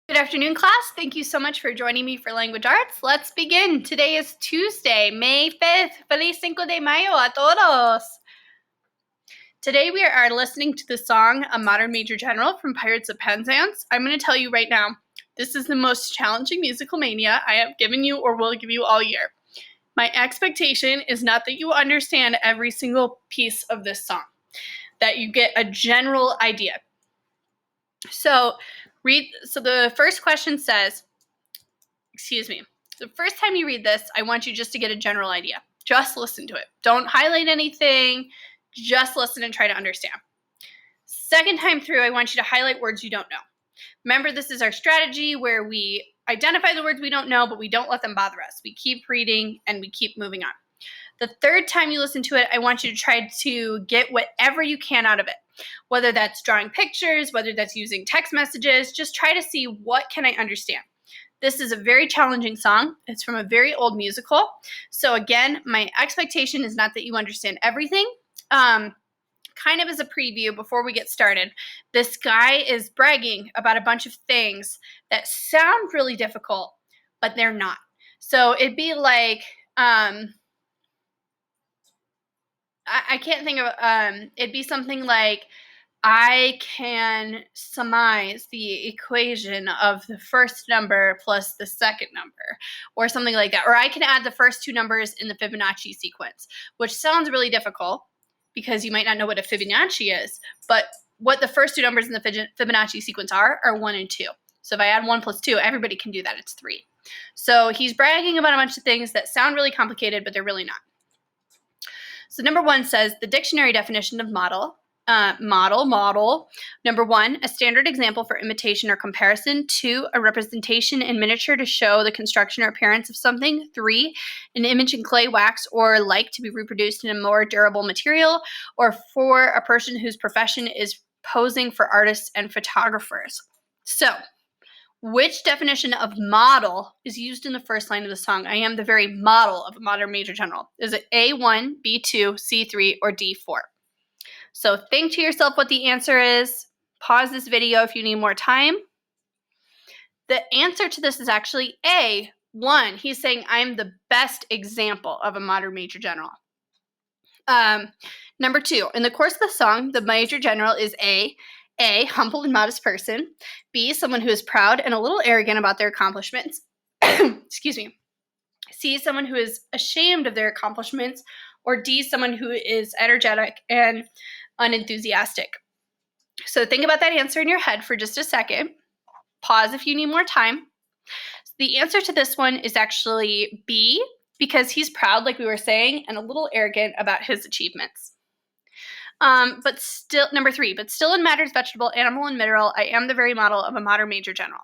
Good afternoon, class. Thank you so much for joining me for Language Arts. Let's begin. Today is Tuesday, May 5th. Feliz Cinco de Mayo a todos. Today we are listening to the song A Modern Major General from Pirates of Penzance. I'm going to tell you right now, this is the most challenging musical mania I have given you or will give you all year. My expectation is not that you understand every single piece of this song, that you get a general idea. So the first question says, the first time you read this, I want you just to get a general idea. Just listen to it. Don't highlight anything. Just listen and try to understand. Second time through, I want you to highlight words you don't know. Remember, this is our strategy where we identify the words we don't know, but we don't let them bother us. We keep reading and we keep moving on. The third time you listen to it, I want you to try to get whatever you can out of it. Whether that's drawing pictures, whether that's using text messages, just try to see what can I understand. This is a very challenging song. It's from a very old musical. So again, my expectation is not that you understand everything. Kind of as a preview before we get started, this guy is bragging about a bunch of things that sound really difficult, but they're not. So it'd be like, I can't think of, it'd be something like, I can surmise the equation of the first number plus the second number, or something like that. Or I can add the first two numbers in the Fibonacci sequence, which sounds really difficult because you might not know what a Fibonacci is, but what the first two numbers in the Fibonacci sequence are 1 and 2. So if I add 1 plus 2, everybody can do that. It's 3. So he's bragging about a bunch of things that sound really complicated, but they're really not. So number 1 says the dictionary definition of model. Model. Number 1, a standard example for imitation or comparison. 2, a representation in miniature to show the construction or appearance of something. 3, an image in clay, wax, or like to be reproduced in a more durable material. Or 4, a person whose profession is posing for artists and photographers. So, which definition of model is used in the first line of the song? I am the very model of a modern major general. Is it A1, B2, C3, or D4? So think to yourself what the answer is. Pause this video if you need more time. The answer to this is actually A1. He's saying I'm the best example of a modern major general. Number 2, in the course of the song, the major general is A, humble and modest person. B, someone who is proud and a little arrogant about their accomplishments. Excuse me. C, someone who is ashamed of their accomplishments. Or D, someone who is energetic and unenthusiastic. So think about that answer in your head for just a second. Pause if you need more time. The answer to this one is actually B, because he's proud, like we were saying, and a little arrogant about his achievements. Number 3, but still in matters vegetable, animal, and mineral, I am the very model of a modern major general.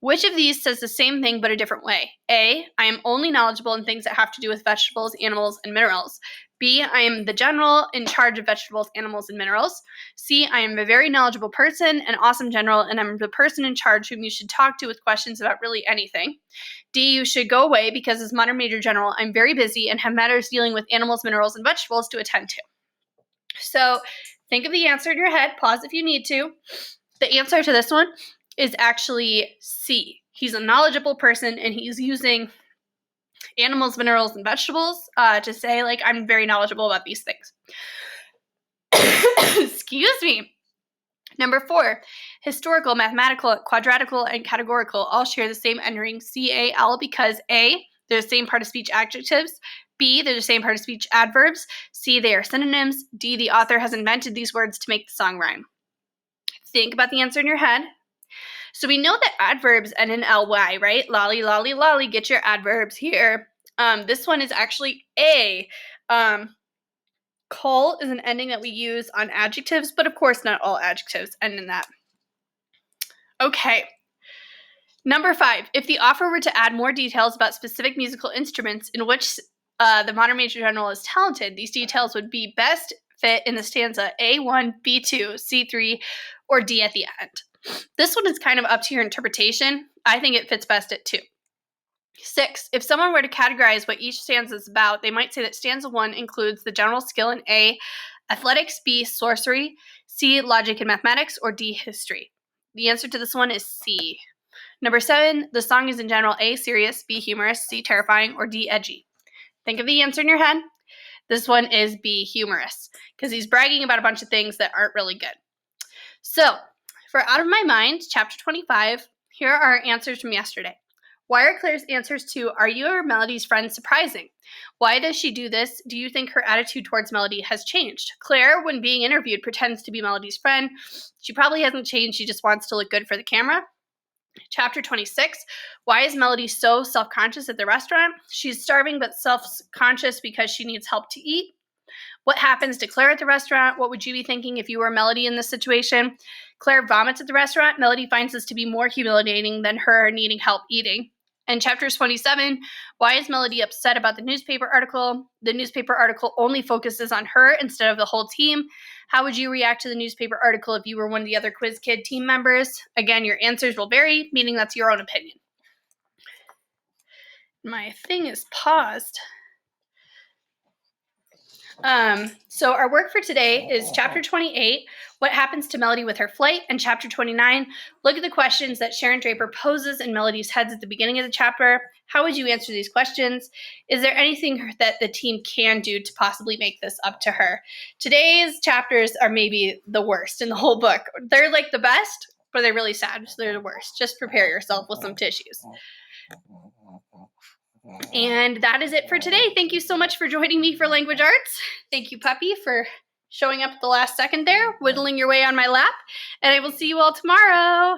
Which of these says the same thing but a different way? A, I am only knowledgeable in things that have to do with vegetables, animals, and minerals. B, I am the general in charge of vegetables, animals, and minerals. C, I am a very knowledgeable person, an awesome general, and I'm the person in charge whom you should talk to with questions about really anything. D, you should go away because as modern major general, I'm very busy and have matters dealing with animals, minerals, and vegetables to attend to. So think of the answer in your head. Pause if you need to. The answer to this one is actually C. He's a knowledgeable person and he's using animals, minerals, and vegetables to say, like, I'm very knowledgeable about these things. Excuse me. Number 4, historical, mathematical, quadratical, and categorical all share the same ending C-A-L because A, they're the same part of speech adjectives. B, they're the same part of speech adverbs. C, they are synonyms. D, the author has invented these words to make the song rhyme. Think about the answer in your head. So we know that adverbs end in ly, right? Lolly, lolly, lolly, get your adverbs here. This one is actually A. Col is an ending that we use on adjectives, but of course not all adjectives end in that. Okay. Number 5, if the author were to add more details about specific musical instruments in which the modern major general is talented, these details would be best fit in the stanza A1, B2, C3, or D at the end. This one is kind of up to your interpretation. I think it fits best at 2. 6, if someone were to categorize what each stanza is about, they might say that stanza 1 includes the general skill in A, athletics, B, sorcery, C, logic and mathematics, or D, history. The answer to this one is C. Number 7, the song is in general A, serious, B, humorous, C, terrifying, or D, edgy. Think of the answer in your head. This one is B, humorous, because he's bragging about a bunch of things that aren't really good. So, for Out of My Mind, chapter 25, here are our answers from yesterday. Why are Claire's answers to Are You or Melody's friend surprising? Why does she do this? Do you think her attitude towards Melody has changed? Claire, when being interviewed, pretends to be Melody's friend. She probably hasn't changed. She just wants to look good for the camera. Chapter 26, why is Melody so self-conscious at the restaurant? She's starving but self-conscious because she needs help to eat. What happens to Claire at the restaurant? What would you be thinking if you were Melody in this situation? Claire vomits at the restaurant. Melody finds this to be more humiliating than her needing help eating. And chapter 27, why is Melody upset about the newspaper article? The newspaper article only focuses on her instead of the whole team. How would you react to the newspaper article if you were one of the other Quiz Kid team members? Again, your answers will vary, meaning that's your own opinion. My thing is paused. So our work for today is chapter 28, what happens to Melody with her flight, and chapter 29, look at the questions that Sharon Draper poses in Melody's heads at the beginning of the chapter. How would you answer these questions? Is there anything that the team can do to possibly make this up to her? Today's chapters are maybe the worst in the whole book. They're like the best, but they're really sad, so they're the worst. Just prepare yourself with some tissues. And that is it for today. Thank you so much for joining me for Language Arts. Thank you, Puppy, for showing up at the last second there, whittling your way on my lap. And I will see you all tomorrow.